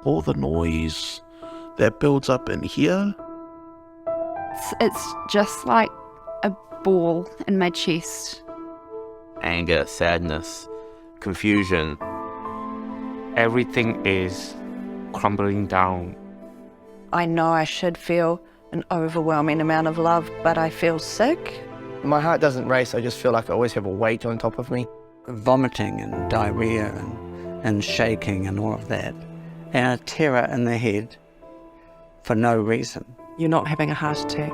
All the noise that builds up in here. It's just like a ball in my chest. Anger, sadness, confusion. Everything is crumbling down. I know I should feel an overwhelming amount of love, but I feel sick. My heart doesn't race, I just feel like I always have a weight on top of me. Vomiting and diarrhea and shaking and all of that. And a terror in the head for no reason. You're not having a heart attack,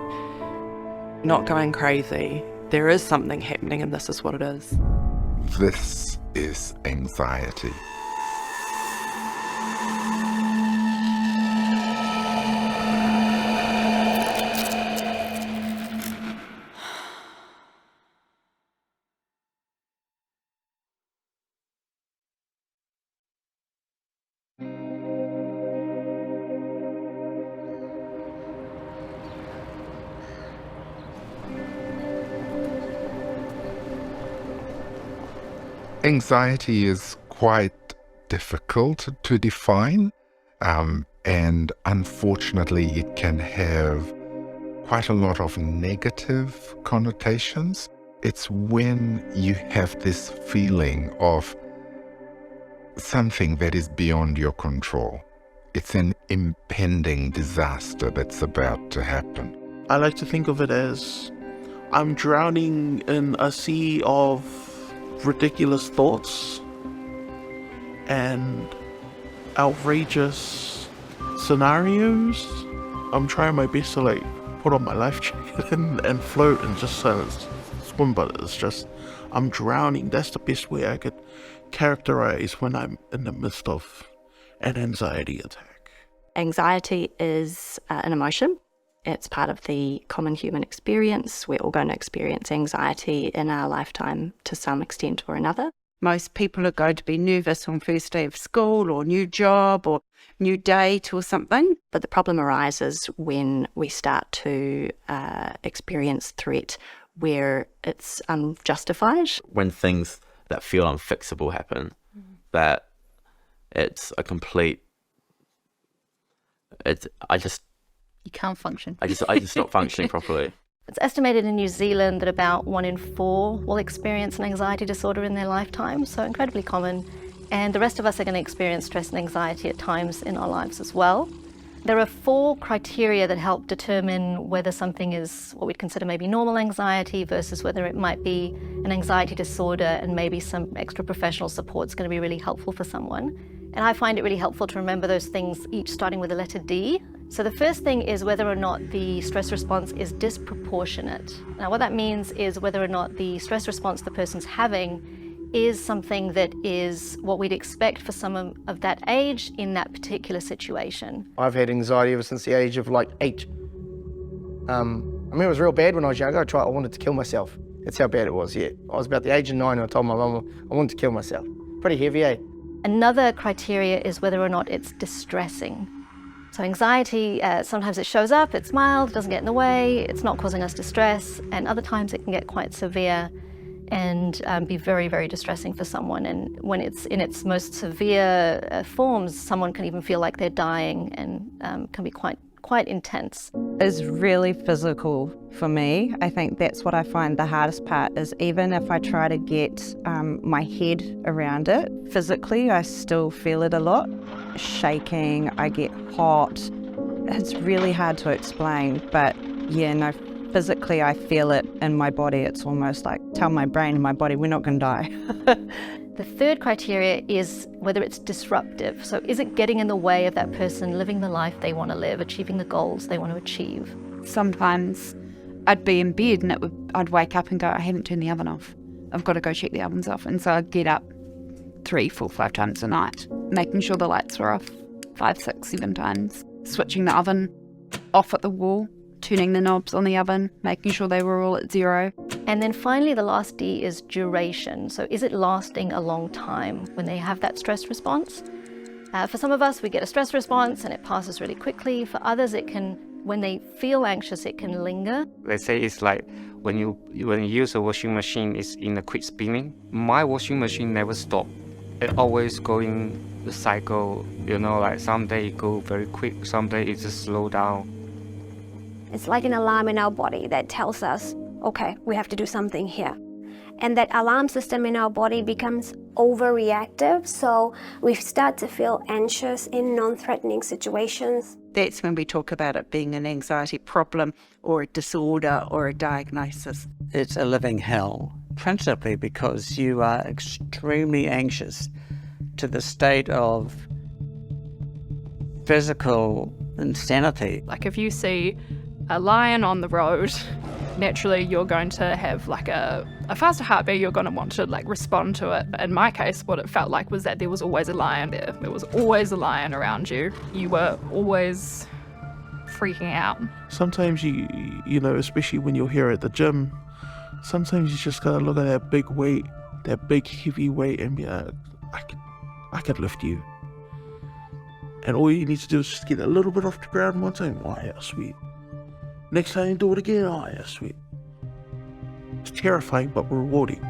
not going crazy. There is something happening and this is what it is. This is anxiety. Anxiety is quite difficult to define, and unfortunately it can have quite a lot of negative connotations. It's when you have this feeling of something that is beyond your control. It's an impending disaster that's about to happen. I like to think of it as I'm drowning in a sea of ridiculous thoughts and outrageous scenarios. I'm trying my best to like put on my life jacket and float and just swim, but it's just I'm drowning. That's the best way I could characterize when I'm in the midst of an anxiety attack. Anxiety is an emotion. It's part of the common human experience. We're all going to experience anxiety in our lifetime to some extent or another. Most people are going to be nervous on first day of school or new job or new date or something. But the problem arises when we start to experience threat where it's unjustified. When things that feel unfixable happen, that it's a complete... You can't function. I just not functioning properly. It's estimated in New Zealand that about 1 in 4 will experience an anxiety disorder in their lifetime, so incredibly common. And the rest of us are going to experience stress and anxiety at times in our lives as well. There are 4 criteria that help determine whether something is what we'd consider maybe normal anxiety versus whether it might be an anxiety disorder, and maybe some extra professional support is going to be really helpful for someone. And I find it really helpful to remember those things, each starting with the letter D. So the first thing is whether or not the stress response is disproportionate. Now what that means is whether or not the stress response the person's having is something that is what we'd expect for someone of that age in that particular situation. I've had anxiety ever since the age of like 8. I mean, it was real bad when I was younger. I wanted to kill myself. That's how bad it was, yeah. I was about the age of 9 and I told my mum I wanted to kill myself. Pretty heavy, eh? Another criteria is whether or not it's distressing. So anxiety, sometimes it shows up, it's mild, doesn't get in the way, it's not causing us distress, and other times it can get quite severe and be very, very distressing for someone. And when it's in its most severe forms, someone can even feel like they're dying and can be quite intense. Is really physical for me. I think that's what I find the hardest part is even if I try to get my head around it, physically I still feel it a lot. Shaking, I get hot. It's really hard to explain, but yeah, no, physically I feel it in my body. It's almost like tell my brain and my body we're not going to die. The third criteria is whether it's disruptive. So is it getting in the way of that person living the life they want to live, achieving the goals they want to achieve? Sometimes I'd be in bed and I'd wake up and go, I haven't turned the oven off. I've got to go check the ovens off. And so I'd get up 3, 4, 5 times a night, making sure the lights were off 5, 6, 7 times, switching the oven off at the wall, turning the knobs on the oven, making sure they were all at 0. And then finally, the last D is duration. So is it lasting a long time when they have that stress response? For some of us, we get a stress response and it passes really quickly. For others, it can, when they feel anxious, it can linger. They say it's like when you use a washing machine, it's in a quick spinning. My washing machine never stopped. it always going the cycle, you know, like some day it go very quick, some day it just slow down. It's like an alarm in our body that tells us, okay, we have to do something here. And that alarm system in our body becomes overreactive, so we start to feel anxious in non-threatening situations. That's when we talk about it being an anxiety problem or a disorder or a diagnosis. It's a living hell, principally because you are extremely anxious to the state of physical insanity. Like if you see a lion on the road, naturally you're going to have like a faster heartbeat, you're going to want to like respond to it. In my case, what it felt like was that there was always a lion there. There was always a lion around you. You were always freaking out. Sometimes you know, especially when you're here at the gym, sometimes you just gotta look at that big weight, that big heavy weight, and be like, I could lift you. And all you need to do is just get a little bit off the ground one time. Oh yeah, sweet. Next time you do it again, oh yeah, sweet. It's terrifying but rewarding.